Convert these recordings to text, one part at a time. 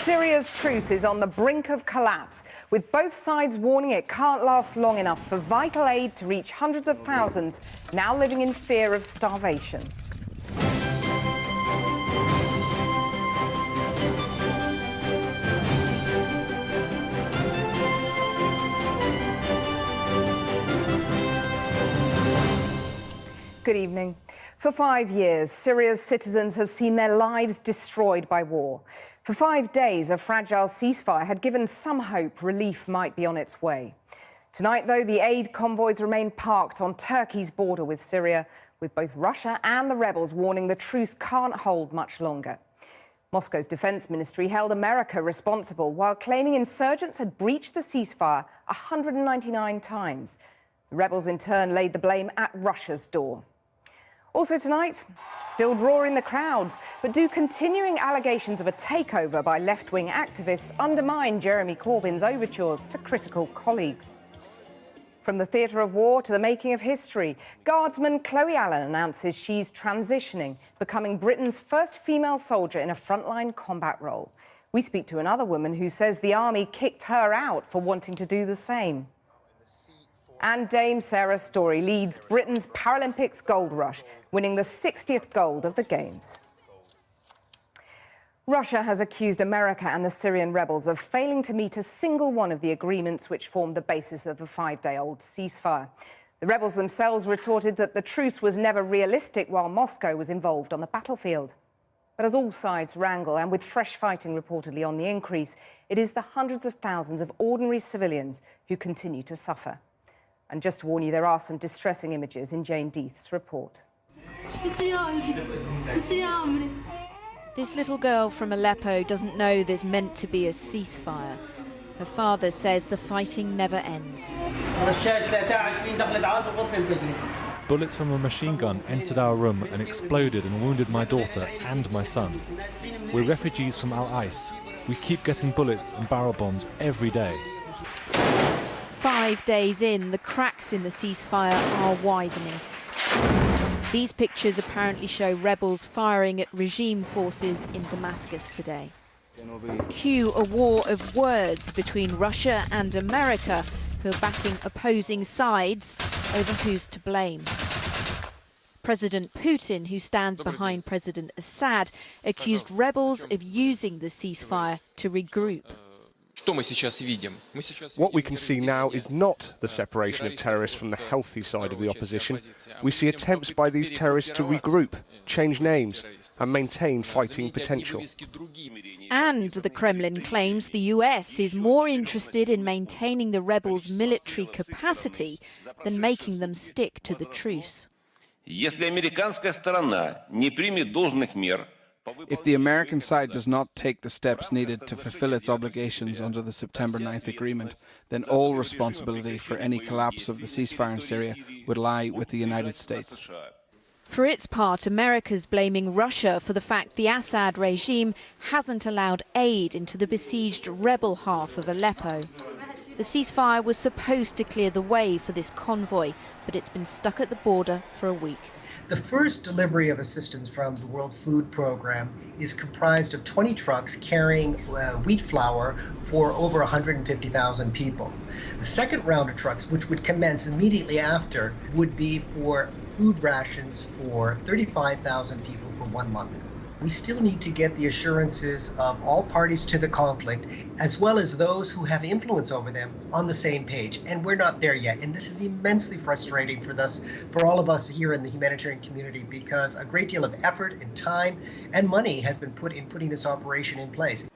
Syria's truce is on the brink of collapse, with both sides warning it can't last long enough for vital aid to reach hundreds of thousands now living in fear of starvation. Good evening. For 5 years, Syria's citizens have seen their lives destroyed by war. For 5 days, a fragile ceasefire had given some hope relief might be on its way. Tonight, though, the aid convoys remain parked on Turkey's border with Syria, with both Russia and the rebels warning the truce can't hold much longer. Moscow's defense ministry held America responsible while claiming insurgents had breached the ceasefire 199 times. The rebels in turn laid the blame at Russia's door. Also tonight, still drawing the crowds, but do continuing allegations of a takeover by left-wing activists undermine Jeremy Corbyn's overtures to critical colleagues? From the theatre of war to the making of history, Guardsman Chloe Allen announces she's transitioning, becoming Britain's first female soldier in a frontline combat role. We speak to another woman who says the army kicked her out for wanting to do the same. And Dame Sarah Storey leads Britain's Paralympics gold rush, winning the 60th gold of the Games. Russia has accused America and the Syrian rebels of failing to meet a single one of the agreements which formed the basis of the 5-day-old ceasefire. The rebels themselves retorted that the truce was never realistic while Moscow was involved on the battlefield. But as all sides wrangle, and with fresh fighting reportedly on the increase, it is the hundreds of thousands of ordinary civilians who continue to suffer. And just to warn you, there are some distressing images in Jane Deeth's report. This little girl from Aleppo doesn't know there's meant to be a ceasefire. Her father says the fighting never ends. Bullets from a machine gun entered our room and exploded and wounded my daughter and my son. We're refugees from Al-Ais. We keep getting bullets and barrel bombs every day. 5 days in, the cracks in the ceasefire are widening. These pictures apparently show rebels firing at regime forces in Damascus today. Cue a war of words between Russia and America, who are backing opposing sides over who's to blame. President Putin, who stands behind President Assad, accused rebels of using the ceasefire to regroup. What we can see now is not the separation of terrorists from the healthy side of the opposition. We see attempts by these terrorists to regroup, change names, and maintain fighting potential. And the Kremlin claims the US is more interested in maintaining the rebels' military capacity than making them stick to the truce. If the American side does not take the steps needed to fulfill its obligations under the September 9th agreement, then all responsibility for any collapse of the ceasefire in Syria would lie with the United States. For its part, America's blaming Russia for the fact the Assad regime hasn't allowed aid into the besieged rebel half of Aleppo. The ceasefire was supposed to clear the way for this convoy, but it's been stuck at the border for a week. The first delivery of assistance from the World Food Program is comprised of 20 trucks carrying wheat flour for over 150,000 people. The second round of trucks, which would commence immediately after, would be for food rations for 35,000 people for 1 month. We still need to get the assurances of all parties to the conflict, as well as those who have influence over them, on the same page. And we're not there yet. And this is immensely frustrating for all of us here in the humanitarian community, because a great deal of effort and time and money has been put in putting this operation in place.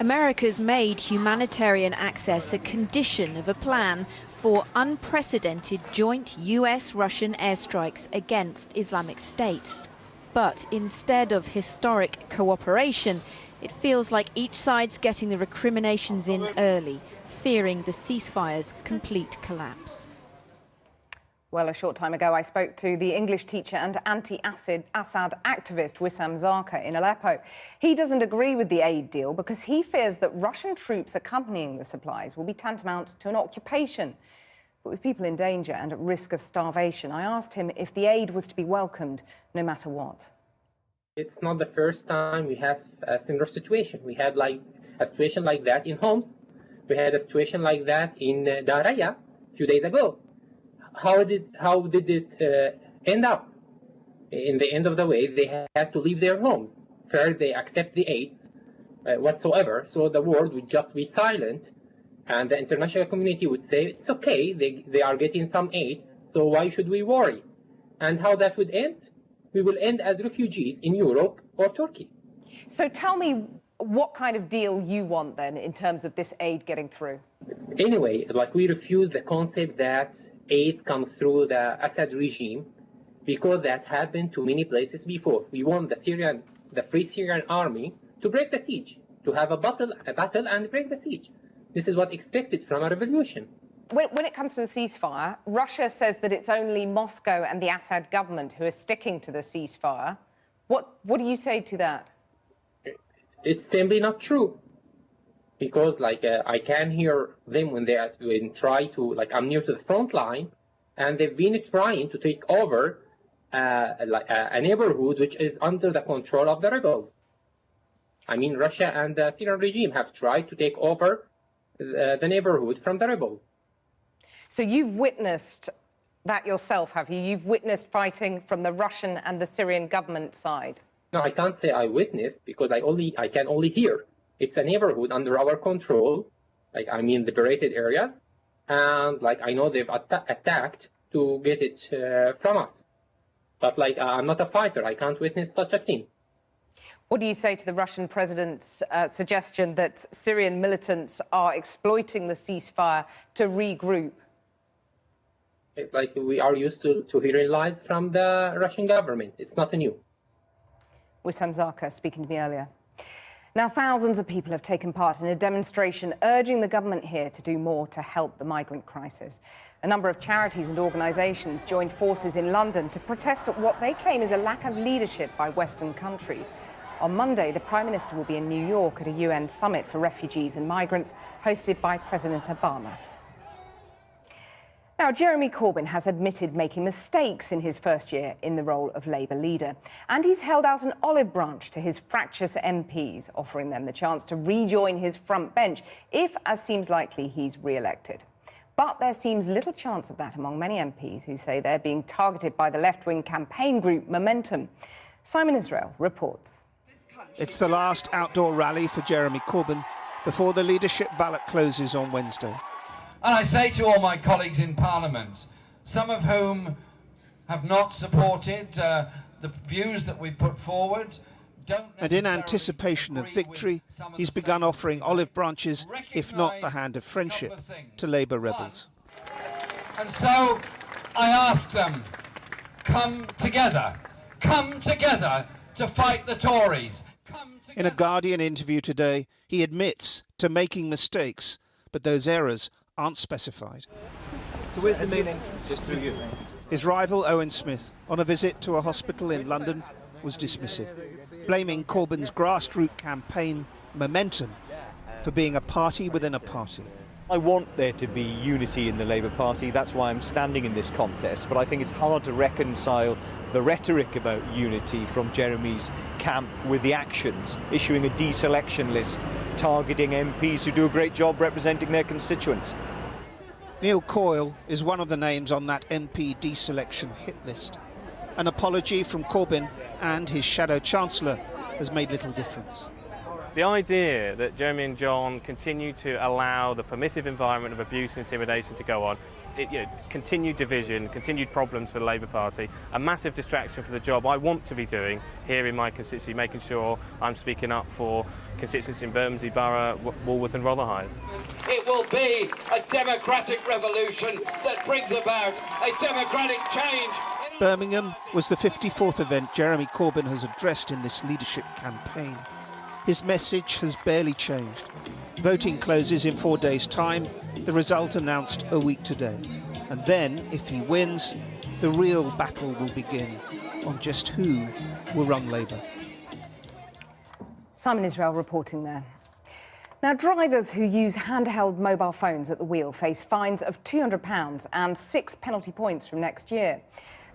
America's made humanitarian access a condition of a plan for unprecedented joint US-Russian airstrikes against Islamic State. But instead of historic cooperation, it feels like each side's getting the recriminations in early, fearing the ceasefire's complete collapse. Well, a short time ago, I spoke to the English teacher and anti-Assad activist Wissam Zarqa in Aleppo. He doesn't agree with the aid deal because he fears that Russian troops accompanying the supplies will be tantamount to an occupation. But with people in danger and at risk of starvation, I asked him if the aid was to be welcomed no matter what. It's not the first time we have a similar situation. We had like a situation like that in Homs. We had a situation like that in Daraya a few days ago. How did it end up? In the end of the way, they had to leave their homes. First, they accept the aids whatsoever, so the world would just be silent, and the international community would say, it's okay, they are getting some aid, so why should we worry? And how that would end? We will end as refugees in Europe or Turkey. So tell me what kind of deal you want then in terms of this aid getting through? Anyway, like we refuse the concept that aid comes through the Assad regime, because that happened to many places before. We want the Free Syrian Army to break the siege, to have a battle and break the siege. This is what's expected from a revolution. When it comes to the ceasefire, Russia says that it's only Moscow and the Assad government who are sticking to the ceasefire. What do you say to that? It's simply not true. Because I can hear them when they try to, I'm near to the front line, and they've been trying to take over a neighborhood which is under the control of the rebels. I mean, Russia and the Syrian regime have tried to take over the neighborhood from the rebels. So you've witnessed that yourself, have you? You've witnessed fighting from the Russian and the Syrian government side? No, I can't say I witnessed, because I can only hear. It's a neighborhood under our control, liberated areas, and I know they've attacked to get it from us. But I'm not a fighter. I can't witness such a thing. What do you say to the Russian president's suggestion that Syrian militants are exploiting the ceasefire to regroup? We are used to hearing lies from the Russian government. It's nothing new. Wissam Zarqa speaking to me earlier. Now, thousands of people have taken part in a demonstration urging the government here to do more to help the migrant crisis. A number of charities and organisations joined forces in London to protest at what they claim is a lack of leadership by Western countries. On Monday, the Prime Minister will be in New York at a UN summit for refugees and migrants hosted by President Obama. Now, Jeremy Corbyn has admitted making mistakes in his first year in the role of Labour leader. And he's held out an olive branch to his fractious MPs, offering them the chance to rejoin his front bench if, as seems likely, he's re-elected. But there seems little chance of that among many MPs who say they're being targeted by the left-wing campaign group Momentum. Simon Israel reports. It's the last outdoor rally for Jeremy Corbyn before the leadership ballot closes on Wednesday. And I say to all my colleagues in Parliament, some of whom have not supported the views that we put forward, and in anticipation of victory, he's begun offering olive branches, if not the hand of friendship, to Labour rebels. And so I ask them, come together to fight the Tories. In a Guardian interview today, he admits to making mistakes, but those errors aren't specified. So where's the main entrance? Just through you? His rival, Owen Smith, on a visit to a hospital in London, was dismissive, blaming Corbyn's grassroots campaign, Momentum, for being a party within a party. I want there to be unity in the Labour Party. That's why I'm standing in this contest. But I think it's hard to reconcile the rhetoric about unity from Jeremy's camp with the actions, issuing a deselection list, targeting MPs who do a great job representing their constituents. Neil Coyle is one of the names on that MP deselection hit list. An apology from Corbyn and his shadow chancellor has made little difference. The idea that Jeremy and John continue to allow the permissive environment of abuse and intimidation to go on, continued division, continued problems for the Labour Party, a massive distraction for the job I want to be doing here in my constituency, making sure I'm speaking up for constituencies in Bermondsey Borough, Walworth and Rotherhithe. It will be a democratic revolution that brings about a democratic change. Birmingham was the 54th event Jeremy Corbyn has addressed in this leadership campaign. His message has barely changed. Voting closes in 4 days' time, the result announced a week today. And then, if he wins, the real battle will begin on just who will run Labour. Simon Israel reporting there. Now, drivers who use handheld mobile phones at the wheel face fines of £200 and 6 penalty points from next year.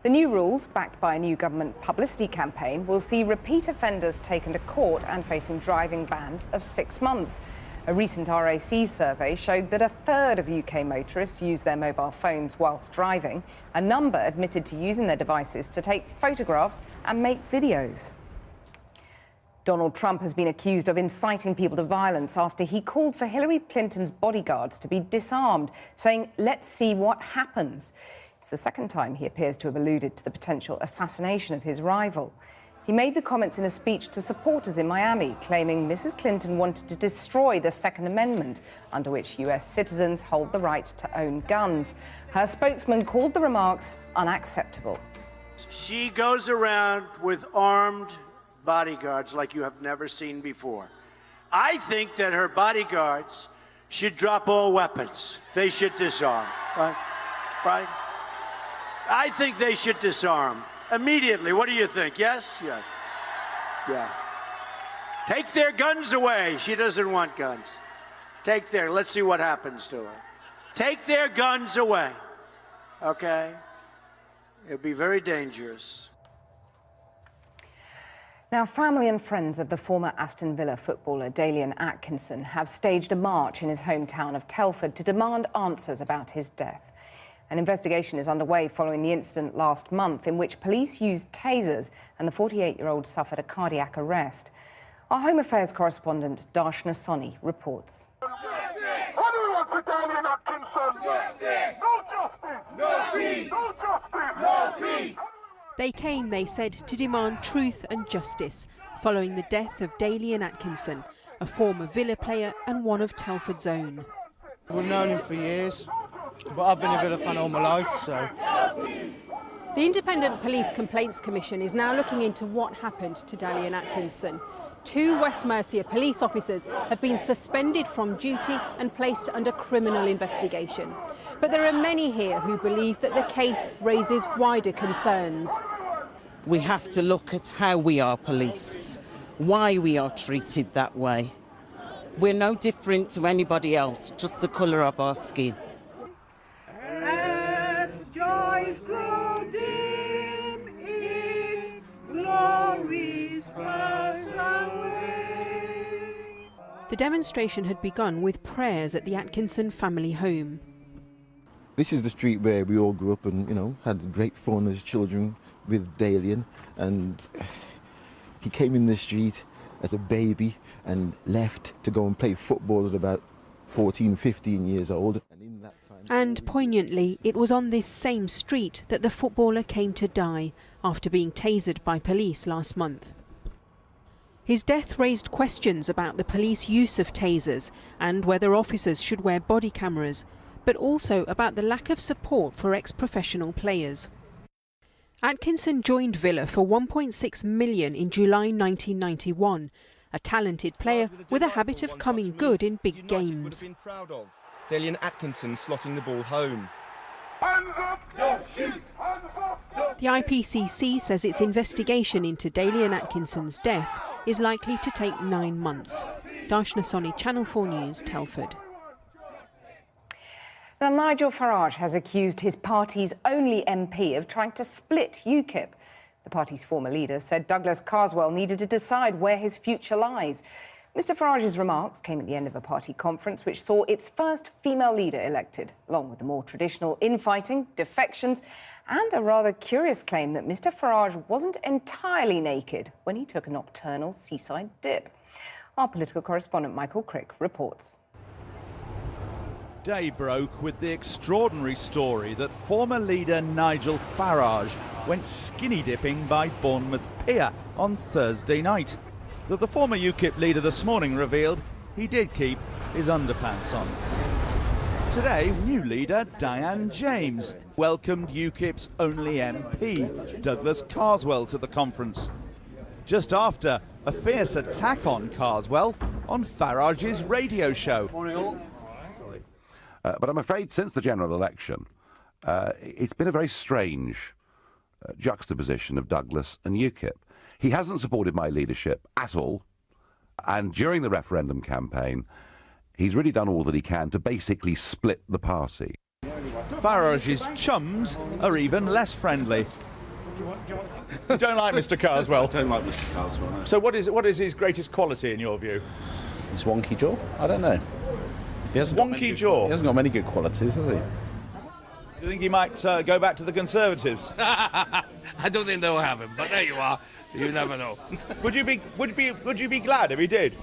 The new rules, backed by a new government publicity campaign, will see repeat offenders taken to court and facing driving bans of 6 months. A recent RAC survey showed that a third of UK motorists use their mobile phones whilst driving. A number admitted to using their devices to take photographs and make videos. Donald Trump has been accused of inciting people to violence after he called for Hillary Clinton's bodyguards to be disarmed, saying, "Let's see what happens." It's the second time he appears to have alluded to the potential assassination of his rival. He made the comments in a speech to supporters in Miami, claiming Mrs. Clinton wanted to destroy the Second Amendment, under which US citizens hold the right to own guns. Her spokesman called the remarks unacceptable. She goes around with armed bodyguards like you have never seen before. I think that her bodyguards should drop all weapons. They should disarm, right? I think they should disarm. Immediately. What do you think? Yes? Yes. Yeah. Take their guns away. She doesn't want guns. Let's see what happens to her. Take their guns away. Okay? It'll be very dangerous. Now, family and friends of the former Aston Villa footballer Dalian Atkinson have staged a march in his hometown of Telford to demand answers about his death. An investigation is underway following the incident last month in which police used tasers and the 48-year-old suffered a cardiac arrest. Our Home Affairs correspondent Darshna Soni reports. They came, they said, to demand truth and justice following the death of Dalian Atkinson, a former Villa player and one of Telford's own. We've known him for years, but I've been a Villa fan all my life, so... The Independent Police Complaints Commission is now looking into what happened to Dalian Atkinson. 2 West Mercia police officers have been suspended from duty and placed under criminal investigation. But there are many here who believe that the case raises wider concerns. We have to look at how we are policed, why we are treated that way. We're no different to anybody else, just the colour of our skin. As joys grow dim, its glories pass away. The demonstration had begun with prayers at the Atkinson family home. This is the street where we all grew up and, had great fun as children with Dalian. And he came in the street as a baby and left to go and play football at about 14, 15 years old. And poignantly, it was on this same street that the footballer came to die after being tasered by police last month. His death raised questions about the police use of tasers and whether officers should wear body cameras, but also about the lack of support for ex-professional players. Atkinson joined Villa for £1.6 million in July 1991, a talented player with a habit of coming good in big games. Dalian Atkinson slotting the ball home. The IPCC says its investigation into Dalian Atkinson's death is likely to take 9 months. Darshna Soni, Channel 4 News, Telford. Now, Nigel Farage has accused his party's only MP of trying to split UKIP. The party's former leader said Douglas Carswell needed to decide where his future lies. Mr Farage's remarks came at the end of a party conference which saw its first female leader elected, along with the more traditional infighting, defections and a rather curious claim that Mr Farage wasn't entirely naked when he took a nocturnal seaside dip. Our political correspondent Michael Crick reports. Day broke with the extraordinary story that former leader Nigel Farage went skinny dipping by Bournemouth Pier on Thursday night. That the former UKIP leader this morning revealed he did keep his underpants on. Today, new leader Diane James welcomed UKIP's only MP, Douglas Carswell, to the conference. Just after a fierce attack on Carswell on Farage's radio show. Morning all. But I'm afraid since the general election, it's been a very strange juxtaposition of Douglas and UKIP. He hasn't supported my leadership at all, and during the referendum campaign, he's really done all that he can to basically split the party. Farage's chums are even less friendly. You don't like Mr. Carswell? I don't like Mr. Carswell, no. So what is his greatest quality in your view? His wonky jaw? I don't know. He hasn't got many jaw? He hasn't got many good qualities, has he? Do you think he might go back to the Conservatives? I don't think they'll have him, but there you are. You never know. Would you be glad if he did?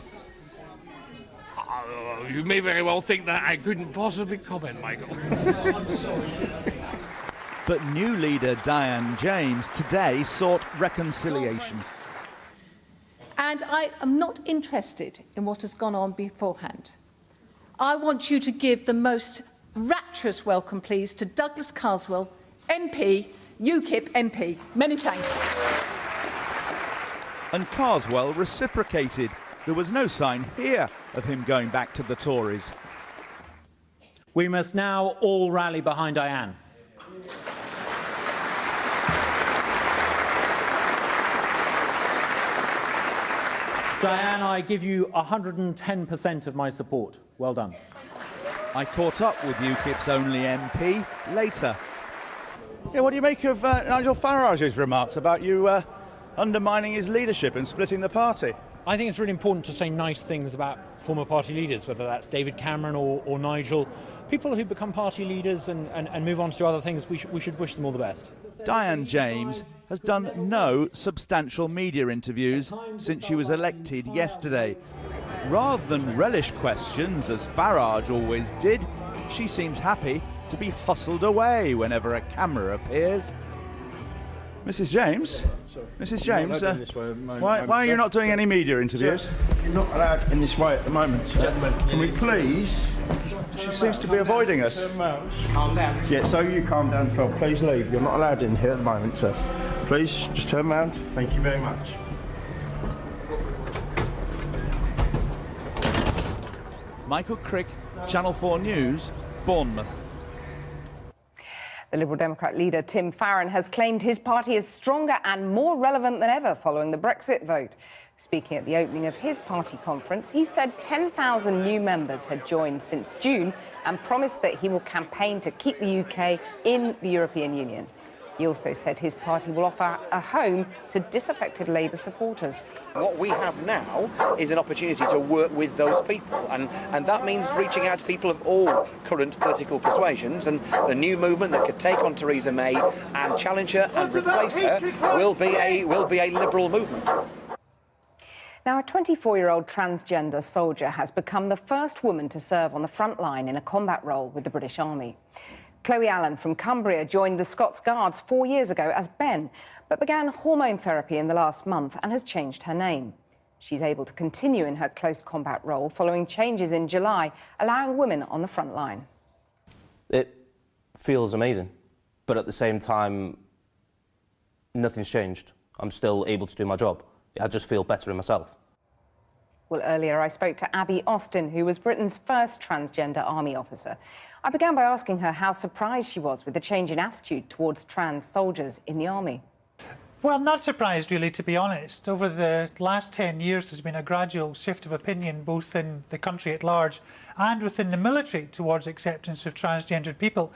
You may very well think that. I couldn't possibly comment, Michael. But new leader Diane James today sought reconciliation. And I am not interested in what has gone on beforehand. I want you to give the most rapturous welcome, please, to Douglas Carswell, MP, UKIP MP. Many thanks. And Carswell reciprocated. There was no sign here of him going back to the Tories. We must now all rally behind Diane. Diane, I give you 110% of my support. Well done. I caught up with UKIP's only MP later. Yeah, what do you make of Nigel Farage's remarks about you undermining his leadership and splitting the party? I think it's really important to say nice things about former party leaders, whether that's David Cameron or Nigel. People who become party leaders and move on to do other things, we should wish them all the best. Diane James has done no substantial media interviews since she was elected yesterday. Rather than relish questions, as Farage always did, she seems happy to be hustled away whenever a camera appears. Mrs. James? Mrs. James, why are you not doing any media interviews? You're not allowed in this way at the moment. Gentlemen, can we please? She seems to be avoiding us. Calm down. Yeah, so you calm down, Phil. Please leave. You're not allowed in here at the moment, sir. Please, just turn around. Thank you very much. Michael Crick, Channel 4 News, Bournemouth. The Liberal Democrat leader Tim Farron has claimed his party is stronger and more relevant than ever following the Brexit vote. Speaking at the opening of his party conference, he said 10,000 new members had joined since June and promised that he will campaign to keep the UK in the European Union. He also said his party will offer a home to disaffected Labour supporters. What we have now is an opportunity to work with those people, and that means reaching out to people of all current political persuasions, and the new movement that could take on Theresa May and challenge her and replace her will be a Liberal movement. Now, a 24-year-old transgender soldier has become the first woman to serve on the front line in a combat role with the British Army. Chloe Allen from Cumbria joined the Scots Guards 4 years ago as Ben, but began hormone therapy in the last month and has changed her name. She's able to continue in her close combat role following changes in July, allowing women on the front line. It feels amazing, but at the same time, nothing's changed. I'm still able to do my job. I just feel better in myself. Well, earlier I spoke to Abby Austin, who was Britain's first transgender army officer. I began by asking her how surprised she was with the change in attitude towards trans soldiers in the army. Well, not surprised, really, to be honest. Over the last 10 years, there's been a gradual shift of opinion, both in the country at large and within the military, towards acceptance of transgendered people.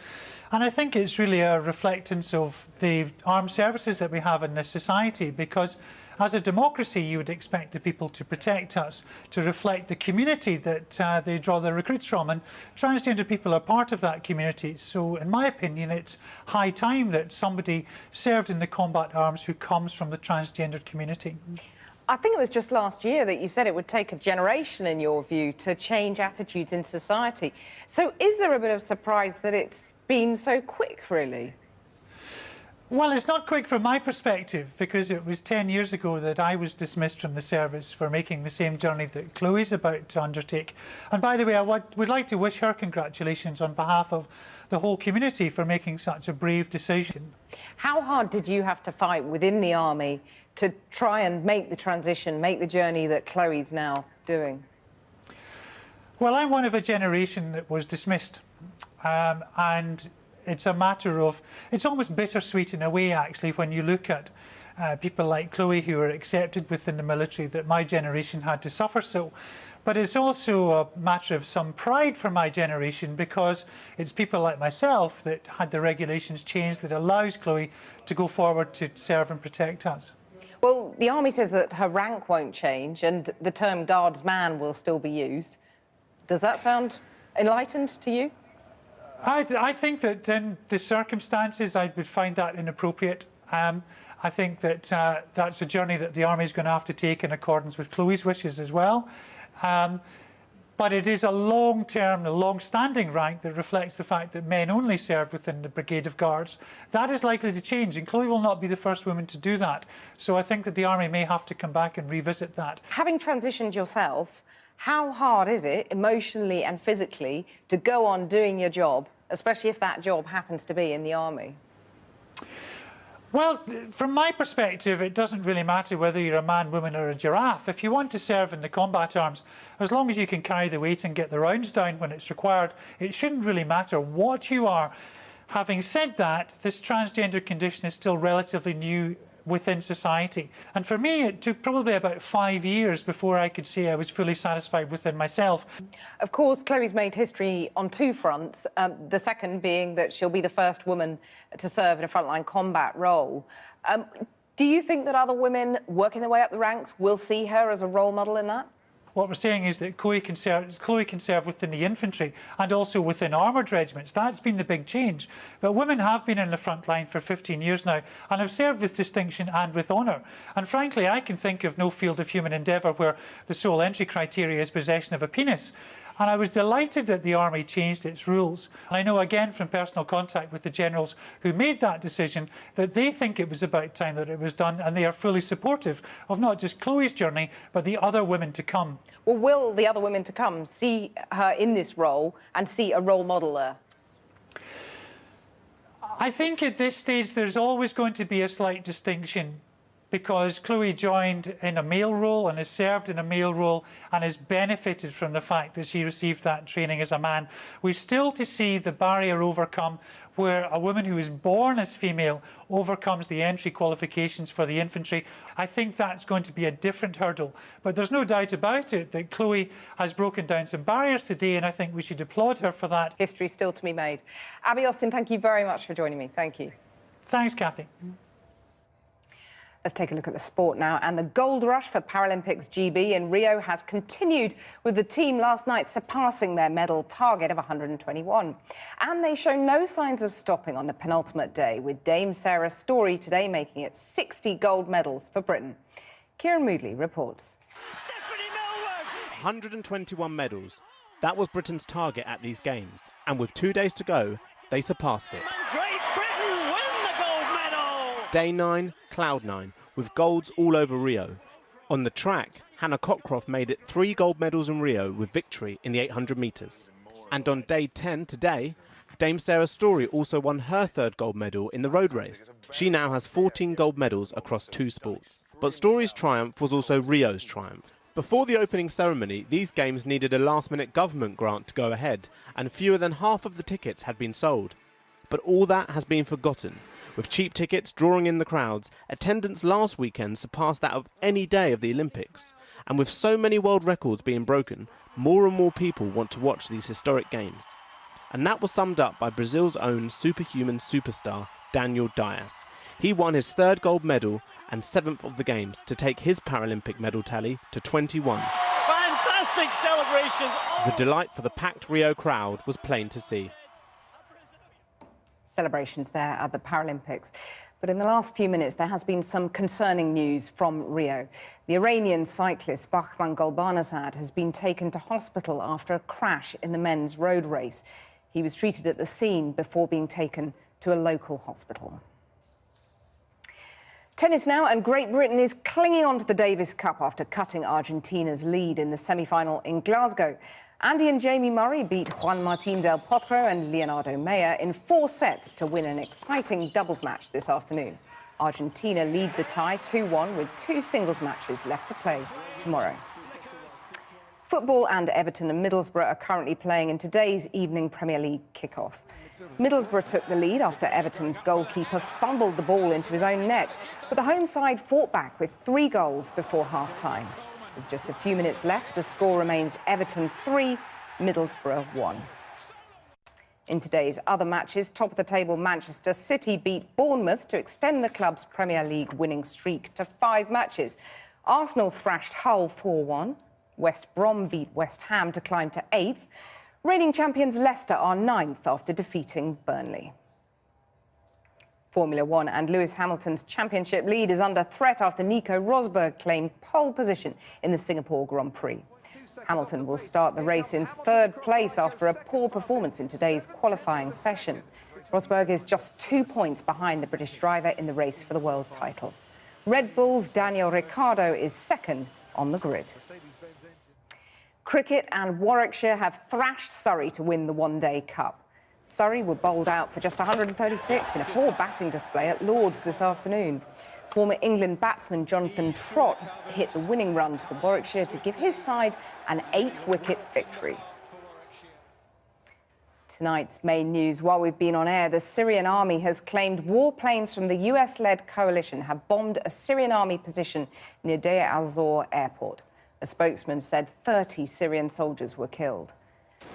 And I think it's really a reflectance of the armed services that we have in this society, because as a democracy, you would expect the people to protect us, to reflect the community that they draw their recruits from. And transgender people are part of that community. So, in my opinion, it's high time that somebody served in the combat arms who comes from the transgendered community. I think it was just last year that you said it would take a generation, in your view, to change attitudes in society. So is there a bit of surprise that it's been so quick, really? Well, it's not quick from my perspective, because it was 10 years ago that I was dismissed from the service for making the same journey that Chloe's about to undertake. And by the way, I would like to wish her congratulations on behalf of the whole community for making such a brave decision. How hard did you have to fight within the army to try and make the transition, make the journey that Chloe's now doing? Well, I'm one of a generation that was dismissed, and it's a matter of, it's almost bittersweet in a way, actually, when you look at people like Chloe who were accepted within the military that my generation had to suffer so. But it's also a matter of some pride for my generation because it's people like myself that had the regulations changed that allows Chloe to go forward to serve and protect us. Well, the Army says that her rank won't change and the term guardsman will still be used. Does that sound enlightened to you? I think that in the circumstances I would find that inappropriate. I think that that's a journey that the Army is going to have to take in accordance with Chloe's wishes as well. But it is a long-term, a long-standing rank that reflects the fact that men only serve within the Brigade of Guards. That is likely to change, and Chloe will not be the first woman to do that. So I think that the Army may have to come back and revisit that. Having transitioned yourself, how hard is it, emotionally and physically, to go on doing your job, especially if that job happens to be in the Army? Well, from my perspective, it doesn't really matter whether you're a man, woman or a giraffe. If you want to serve in the combat arms, as long as you can carry the weight and get the rounds down when it's required, it shouldn't really matter what you are. Having said that, this transgender condition is still relatively new within society. And for me, it took probably about 5 years before I could say I was fully satisfied within myself. Of course, Chloe's made history on two fronts, the second being that she'll be the first woman to serve in a frontline combat role. Do you think that other women working their way up the ranks will see her as a role model in that? What we're saying is that Chloe can serve within the infantry and also within armoured regiments. That's been the big change. But women have been in the front line for 15 years now and have served with distinction and with honour. And frankly, I can think of no field of human endeavour where the sole entry criteria is possession of a penis. And I was delighted that the Army changed its rules. And I know again from personal contact with the generals who made that decision that they think it was about time that it was done, and they are fully supportive of not just Chloe's journey, but the other women to come. Well, will the other women to come see her in this role and see a role model there? I think at this stage there's always going to be a slight distinction, because Chloe joined in a male role and has served in a male role and has benefited from the fact that she received that training as a man. We're still to see the barrier overcome where a woman who is born as female overcomes the entry qualifications for the infantry. I think that's going to be a different hurdle. But there's no doubt about it that Chloe has broken down some barriers today, and I think we should applaud her for that. History still to be made. Abby Austin, thank you very much for joining me. Thank you. Thanks, Kathy. Let's take a look at the sport now. And the gold rush for Paralympics GB in Rio has continued, with the team last night surpassing their medal target of 121. And they show no signs of stopping on the penultimate day, with Dame Sarah Storey today making it 60 gold medals for Britain. Kieran Moodley reports. 121 medals. That was Britain's target at these games. And with 2 days to go, they surpassed it. Day 9, Cloud 9, with golds all over Rio. On the track, Hannah Cockcroft made it 3 gold medals in Rio with victory in the 800 metres. And on day 10 today, Dame Sarah Storey also won her 3rd gold medal in the road race. She now has 14 gold medals across 2 sports. But Storey's triumph was also Rio's triumph. Before the opening ceremony, these games needed a last-minute government grant to go ahead, and fewer than half of the tickets had been sold. But all that has been forgotten. With cheap tickets drawing in the crowds, attendance last weekend surpassed that of any day of the Olympics. And with so many world records being broken, more and more people want to watch these historic games. And that was summed up by Brazil's own superhuman superstar, Daniel Dias. He won his 3rd gold medal and 7th of the games to take his Paralympic medal tally to 21. Fantastic celebrations! The delight for the packed Rio crowd was plain to see. Celebrations there at the Paralympics. But in the last few minutes, there has been some concerning news from Rio. The Iranian cyclist Bahman Golbanazad has been taken to hospital after a crash in the men's road race. He was treated at the scene before being taken to a local hospital. Tennis now, and Great Britain is clinging on to the Davis Cup after cutting Argentina's lead in the semi-final in Glasgow. Andy and Jamie Murray beat Juan Martín del Potro and Leonardo Meyer in 4 sets to win an exciting doubles match this afternoon. Argentina lead the tie 2-1 with 2 singles matches left to play tomorrow. Football, and Everton and Middlesbrough are currently playing in today's evening Premier League kick-off. Middlesbrough took the lead after Everton's goalkeeper fumbled the ball into his own net, but the home side fought back with 3 goals before half-time. With just a few minutes left, the score remains Everton 3, Middlesbrough 1. In today's other matches, top-of-the-table Manchester City beat Bournemouth to extend the club's Premier League winning streak to 5 matches. Arsenal thrashed Hull 4-1. West Brom beat West Ham to climb to 8th. Reigning champions Leicester are 9th after defeating Burnley. Formula One and Lewis Hamilton's championship lead is under threat after Nico Rosberg claimed pole position in the Singapore Grand Prix. Hamilton will start the race in 3rd place after a poor performance in today's qualifying session. Rosberg is just 2 points behind the British driver in the race for the world title. Red Bull's Daniel Ricciardo is 2nd on the grid. Cricket and Warwickshire have thrashed Surrey to win the One-Day Cup. Surrey were bowled out for just 136 in a poor batting display at Lord's this afternoon. Former England batsman Jonathan Trott hit the winning runs for Warwickshire to give his side an 8-wicket victory. Tonight's main news. While we've been on air, the Syrian army has claimed warplanes from the US-led coalition have bombed a Syrian army position near Deir al-Zor airport. A spokesman said 30 Syrian soldiers were killed.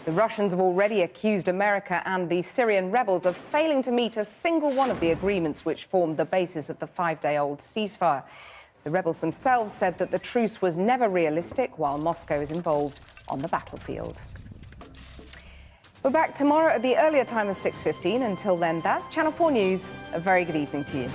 The Russians have already accused America and the Syrian rebels of failing to meet a single one of the agreements which formed the basis of the 5-day-old ceasefire. The rebels themselves said that the truce was never realistic, while Moscow is involved on the battlefield. We're back tomorrow at the earlier time of 6:15. Until then, that's Channel 4 News. A very good evening to you.